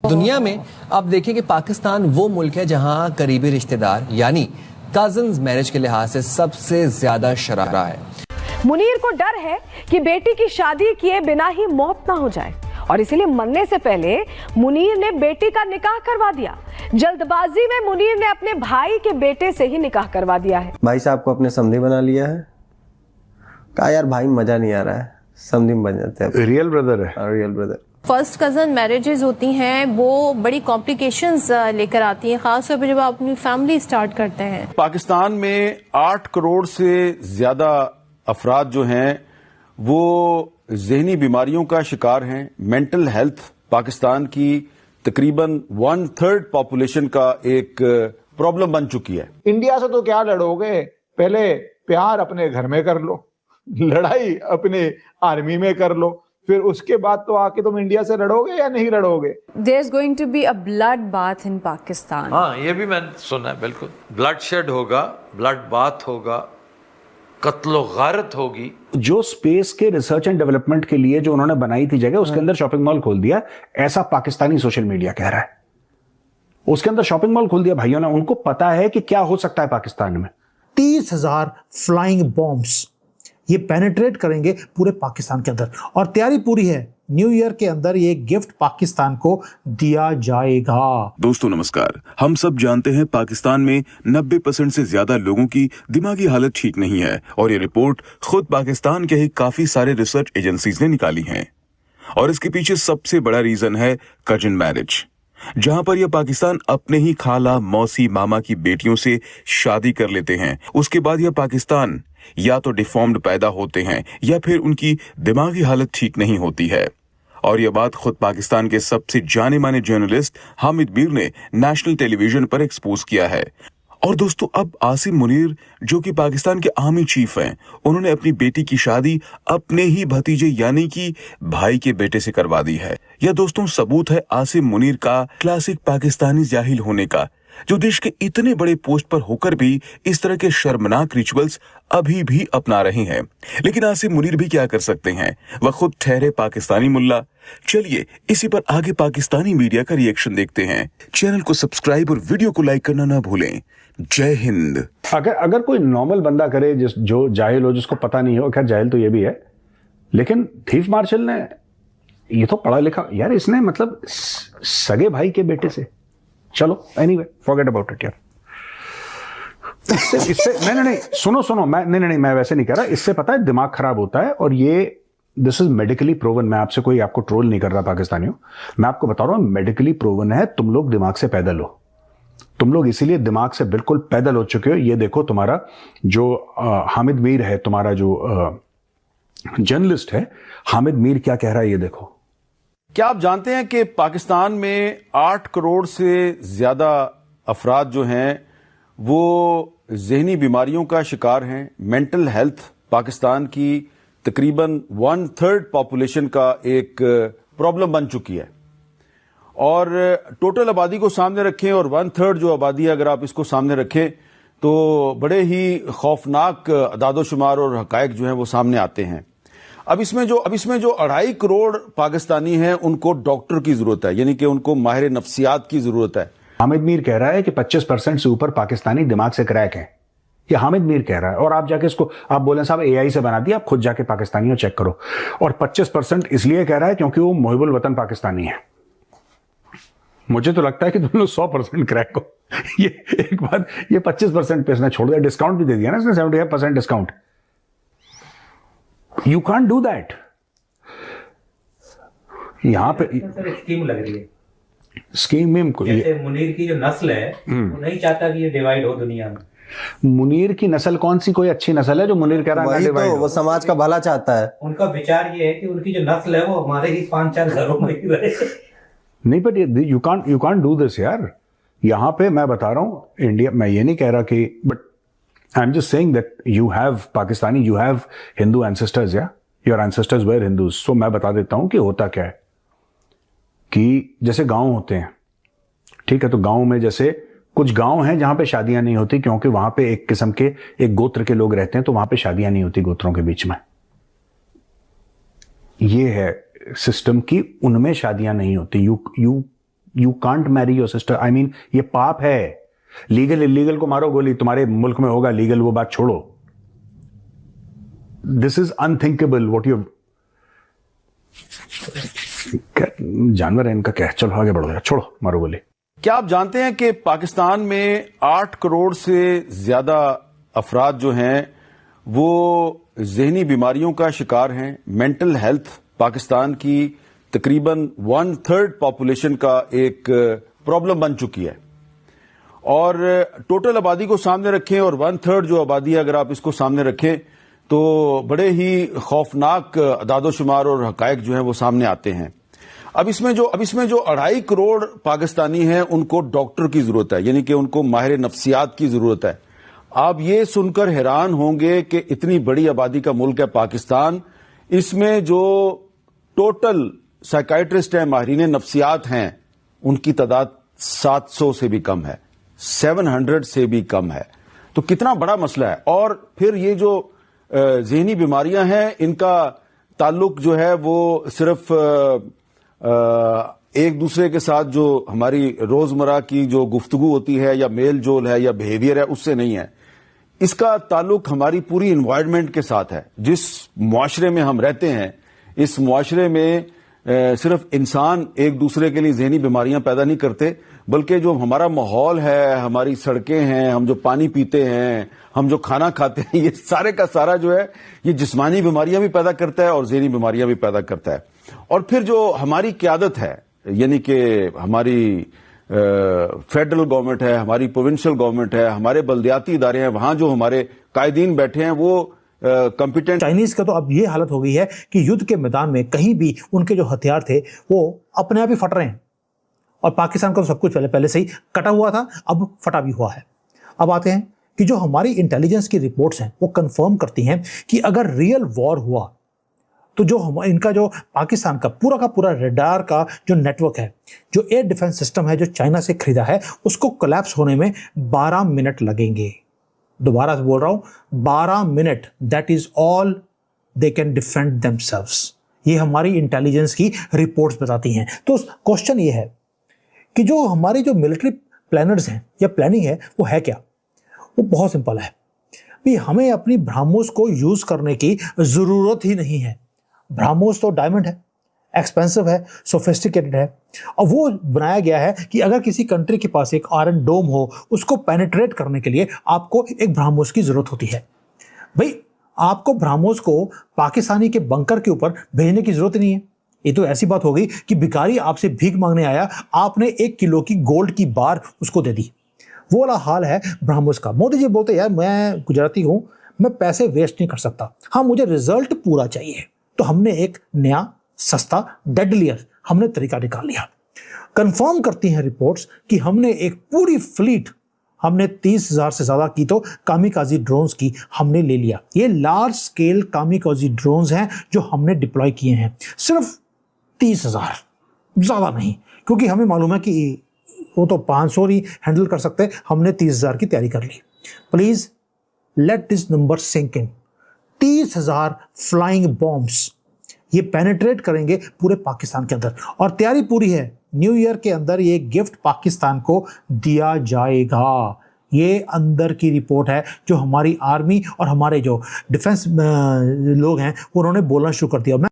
दुनिया में अब देखें कि पाकिस्तान वो मुल्क है जहां करीबी रिश्तेदार यानी कजन्स मैरिज के लिहाज से सबसे ज्यादा शरारा है। मुनीर को डर है कि बेटी की शादी किए बिना ही मौत ना हो जाए और इसीलिए मरने से पहले मुनीर ने बेटी का निकाह करवा दिया। जल्दबाजी में मुनीर ने अपने भाई के बेटे से ही निकाह करवा दिया है। भाई साहब को अपने समधी बना लिया है। कहा यार भाई मजा नहीं आ रहा है, समधी बन जाते हैं। रियल ब्रदर है। Real brother. First cousin marriages होती हैं वो बड़ी कॉम्प्लिकेशंस लेकर आती हैं, खासतौर पर जब आप अपनी फैमिली स्टार्ट करते हैं। पाकिस्तान में 8 करोड़ से ज्यादा अफराद जो हैं वो ज़हनी बीमारियों का शिकार हैं। मेंटल हेल्थ पाकिस्तान की तकरीबन 1/3 पॉपुलेशन का एक प्रॉब्लम बन चुकी है। इंडिया से तो क्या लड़ोगे, पहले प्यार अपने घर में कर लो, लड़ाई अपने आर्मी में कर लो, फिर उसके बाद तो आके तुम इंडिया से लड़ोगे या नहीं लड़ोगे। There is going to be a blood bath in Pakistan. हाँ, ये भी मैंने सुना है। बिल्कुल ब्लड शेड होगा, ब्लड बाथ होगा, कत्लो गारत होगी। जो स्पेस के रिसर्च एंड डेवलपमेंट के लिए जो उन्होंने बनाई थी जगह, उसके अंदर शॉपिंग मॉल खोल दिया, ऐसा पाकिस्तानी सोशल मीडिया कह रहा है। उसके अंदर शॉपिंग मॉल खोल दिया भाइयों ने। उनको पता है कि क्या हो सकता है पाकिस्तान में। 30,000 फ्लाइंग बॉम्ब्स ये पेनिट्रेट करेंगे पूरे पाकिस्तान के अंदर और तैयारी पूरी है। न्यू ईयर के अंदर ये गिफ्ट पाकिस्तान को दिया जाएगा। दोस्तों नमस्कार। हम सब जानते हैं पाकिस्तान में 90% से ज्यादा लोगों की दिमागी हालत ठीक नहीं है और ये रिपोर्ट खुद पाकिस्तान के ही काफी सारे रिसर्च एजेंसीज ने निकाली है। और इसके पीछे सबसे बड़ा रीजन है कजिन मैरिज, जहां पर यह पाकिस्तान अपने ही खाला, मौसी, मामा की बेटियों से शादी कर लेते हैं। उसके बाद यह पाकिस्तान या तो डिफॉर्म्ड पैदा होते हैं या फिर उनकी दिमागी हालत ठीक नहीं होती है। और यह बात खुद पाकिस्तान के सबसे जाने माने जर्नलिस्ट हामिद मीर ने नेशनल टेलीविजन पर एक्सपोज किया है। और दोस्तों अब आसिम मुनीर जो कि पाकिस्तान के आर्मी चीफ हैं, उन्होंने अपनी बेटी की शादी अपने ही भतीजे यानी कि भाई के बेटे से करवा दी है। यह दोस्तों सबूत है आसिम मुनीर का क्लासिक पाकिस्तानी जाहिल होने का, जो देश के इतने बड़े पोस्ट पर होकर भी इस तरह के शर्मनाक रिचुअल्स अभी भी अपना रहे हैं। लेकिन आसिम मुनीर भी क्या कर सकते हैं, वह खुद ठहरे पाकिस्तानी मुल्ला। चलिए इसी पर आगे पाकिस्तानी मीडिया का रिएक्शन देखते हैं। चैनल को सब्सक्राइब और वीडियो को लाइक करना ना भूलें। जय हिंद। अगर कोई नॉर्मल बंदा करे जो जाहिल हो, जिसको पता नहीं हो, खैर जाहिल तो ये भी है, लेकिन थीफ मार्शल ने ये तो पढ़ा लिखा यार, इसने मतलब सगे भाई के बेटे से, चलो एनीवे फॉरगेट अबाउट इट यार। इससे नहीं सुनो मैं वैसे नहीं कह रहा। इससे पता है दिमाग खराब होता है और ये दिस इज मेडिकली प्रूवन। मैं आपको ट्रोल नहीं कर रहा पाकिस्तानियों, मैं आपको बता रहा हूं मेडिकली प्रूवन है। तुम लोग दिमाग से पैदल हो, तुम लोग इसीलिए दिमाग से बिल्कुल पैदल हो चुके हो। ये देखो तुम्हारा जो हामिद मीर है, तुम्हारा जो जर्नलिस्ट है हामिद मीर क्या कह रहा है, ये देखो। क्या आप जानते हैं कि पाकिस्तान में 8 करोड़ से ज्यादा अफराद जो हैं वो ज़हनी बीमारियों का शिकार हैं। मेंटल हेल्थ पाकिस्तान की तकरीबन 1/3 पॉपुलेशन का एक प्रॉब्लम बन चुकी है। और टोटल आबादी को सामने रखें और 1/3 जो आबादी है, अगर आप इसको सामने रखें तो बड़े ही खौफनाक अदादोशुमार और हकायक जो हैं वो सामने आते हैं। अब इसमें जो 2.5 करोड़ पाकिस्तानी हैं उनको डॉक्टर की जरूरत है, यानी कि उनको माहिर नफ्सियात की जरूरत है। हामिद मीर कह रहा है कि 25% से ऊपर पाकिस्तानी दिमाग से क्रैक है। ये हामिद मीर कह रहा है और आप जाके इसको आप बोले साहब एआई से बना दिया, आप खुद जाके पाकिस्तानियों चेक करो। और 25% इसलिए कह रहा है क्योंकि वो मुहिबुल वतन पाकिस्तानी है। मुझे तो लगता है कि तुम लोग 100% क्रैक हो। ये एक बात, ये 25% पे इसने छोड़ दिया, डिस्काउंट भी दे दिया ना इसने, 75% discount. You can't do that. यहां पे स्कीम लग रही है, स्कीम में जैसे मुनीर की जो नस्ल है वो नहीं चाहता कि ये डिवाइड हो दुनिया में। मुनीर की नस्ल कौन सी कोई अच्छी नस्ल है जो मुनीर कह रहा है तो वो समाज का भला चाहता है। उनका विचार ये है कि उनकी जो नस्ल है वो हमारे ही 5-4 घरों में ही रहे। नहीं but you can't do this यार। यहां पे मैं बता रहा हूं इंडिया, मैं ये नहीं कह रहा कि, but I am just saying that you have Pakistani, you have Hindu ancestors, या योर एंसेस्टर्स वेर हिंदूज। सो मैं बता देता हूं कि होता क्या है कि जैसे गांव होते हैं, ठीक है, तो गांव में जैसे कुछ गांव हैं जहां पे शादियां नहीं होती क्योंकि वहां पे एक किस्म के एक गोत्र के लोग रहते हैं, तो वहां पे शादियां नहीं होती गोत्रों के बीच में। ये है सिस्टम की, उनमें शादियां नहीं होती। You you can't marry your sister. I mean ये पाप है. लीगल इलीगल को मारो गोली, तुम्हारे मुल्क में होगा लीगल, वो बात छोड़ो. This is unthinkable what you. जानवर है इनका क्या. चलो आगे बढ़ो, छोड़ो मारो गोली. क्या आप जानते हैं कि पाकिस्तान में 8 करोड़ से ज्यादा अफराद जो हैं वो ज़हनी बीमारियों का शिकार हैं. मेंटल हेल्थ पाकिस्तान की तकरीबन 1/3 पॉपुलेशन का एक प्रॉब्लम बन चुकी है. और टोटल आबादी को सामने रखें और 1/3 जो आबादी है, अगर आप इसको सामने रखें तो बड़े ही खौफनाक अदादोशुमार और हकायक जो है वो सामने आते हैं. अब इसमें जो 2.5 करोड़ पाकिस्तानी हैं उनको डॉक्टर की जरूरत है, यानी कि उनको माहिर नफ्सियात की जरूरत है. आप ये सुनकर हैरान होंगे कि इतनी बड़ी आबादी का मुल्क है पाकिस्तान, इसमें जो टोटल साइकाइट्रिस्ट हैं, माहिरीन नफ्सियात हैं, उनकी तादाद 700 से भी कम है, 700 से भी कम है. तो कितना बड़ा मसला है. और फिर ये जो ज़हनी बीमारियां हैं, इनका ताल्लुक जो है वो सिर्फ एक दूसरे के साथ जो हमारी रोजमर्रा की जो गुफ्तगू होती है या मेल जोल है या बिहेवियर है उससे नहीं है. इसका ताल्लुक हमारी पूरी एनवायरनमेंट के साथ है. जिस मुआशरे में हम रहते हैं, इस मुआशरे में सिर्फ इंसान एक दूसरे के लिए ज़हनी बीमारियां पैदा नहीं करते, बल्कि जो हमारा माहौल है, हमारी सड़कें हैं, हम जो पानी पीते हैं, हम जो खाना खाते हैं, ये सारे का सारा जो है ये जिस्मानी बीमारियां भी पैदा करता है और ज़हनी बीमारियां भी पैदा करता है. और फिर जो हमारी क़यादत है, यानी कि हमारी फेडरल गवर्नमेंट है, हमारी प्रोविंशियल गवर्नमेंट है, हमारे बल्दियाती इदारे हैं, वहां जो हमारे कायदीन बैठे हैं वो कॉम्पिटेंट. चाइनीज का तो अब ये हालत हो गई है कि युद्ध के मैदान में कहीं भी उनके जो हथियार थे वो अपने आप ही फट रहे हैं. और पाकिस्तान का तो सब कुछ पहले से ही कटा हुआ था, अब फटा भी हुआ है. अब आते हैं कि जो हमारी इंटेलिजेंस की रिपोर्ट्स हैं वो कंफर्म करती हैं कि अगर रियल वॉर हुआ तो जो इनका जो पाकिस्तान का पूरा रडार का जो नेटवर्क है, जो एयर डिफेंस सिस्टम है जो चाइना से खरीदा है, उसको कोलैप्स होने में 12 मिनट लगेंगे. दोबारा से बोल रहा हूं, 12 minute. That is all they can defend themselves. ये हमारी इंटेलिजेंस की रिपोर्ट्स बताती हैं. तो क्वेश्चन ये है कि जो हमारी जो मिलिट्री प्लानर्स हैं या प्लानिंग है वो है क्या? वो बहुत सिंपल है भी, हमें अपनी ब्रह्मोस को यूज करने की जरूरत ही नहीं है. ब्रह्मोस तो डायमंड है, एक्सपेंसिव है, सोफिस्टिकेटेड है, और वो बनाया गया है कि अगर किसी कंट्री के पास एक आयरन डोम हो, उसको पेनिट्रेट करने के लिए आपको एक ब्रह्मोस की जरूरत होती है. भाई आपको ब्रह्मोस को पाकिस्तानी के बंकर के ऊपर भेजने की जरूरत नहीं है. ये तो ऐसी बात हो गई कि भिखारी आपसे भीख मांगने आया, आपने 1 किलो की गोल्ड की बार उसको दे दी. वो वाला हाल है ब्रह्मोस का. मोदी जी बोलते यार मैं गुजराती हूं, मैं पैसे वेस्ट नहीं कर सकता, हाँ मुझे रिजल्ट पूरा चाहिए. तो हमने एक नया सस्ता डेडलियर हमने तरीका निकाल लिया. कंफर्म करती हैं रिपोर्ट्स कि हमने एक पूरी फ्लीट, हमने 30,000 से ज्यादा की तो कामिकाजी ड्रोन्स की हमने ले लिया. ये लार्ज स्केल कामिकाजी ड्रोन्स हैं जो हमने डिप्लॉय किए हैं. सिर्फ 30,000, ज्यादा नहीं, क्योंकि हमें मालूम है कि वो तो 500 ही हैंडल कर सकते हैं. हमने 30,000 की तैयारी कर ली. Please let this number sink in. 30,000 flying bombs ये पेनिट्रेट करेंगे पूरे पाकिस्तान के अंदर, और तैयारी पूरी है. न्यू ईयर के अंदर ये गिफ्ट पाकिस्तान को दिया जाएगा. ये अंदर की रिपोर्ट है जो हमारी आर्मी और हमारे जो डिफेंस लोग हैं उन्होंने बोलना शुरू कर दिया.